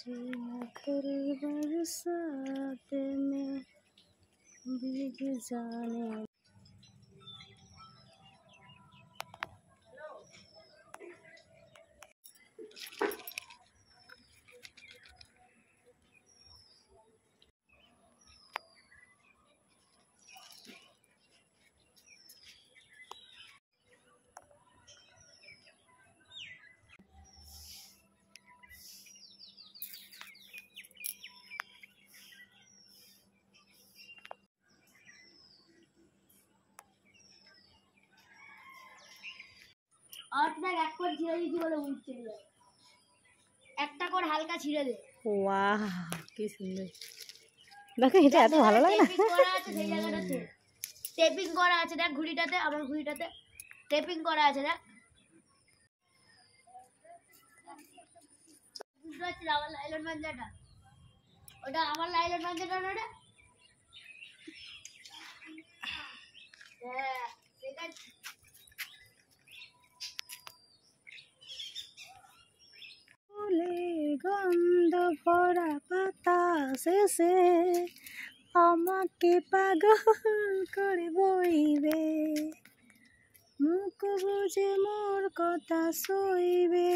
मुझे आखिरी बरसात में भीग जाने। और देख एक कर ছিড়ে দিছি বলে উঠছে একটা করে হালকা ছিড়ে দে। वाह কি সুন্দর দেখো এটা এত ভালো লাগে না। টেপিং করা আছে সেই জায়গাটাতে টেপিং করা আছে দেখ ঘুড়িটাতে আমার ঘুড়িটাতে টেপিং করা আছে দেখ বুঝতে পারছিস আমার লাইলন মাঞ্জাটা ওটা আমার লাইলন মাঞ্জাটা না ওটা হ্যাঁ ঠিক আছে গন্ধ ভরা পাতা শেষে আমাকে পাগল করে বইবে মুখ বুঝে মোর কথা সইবে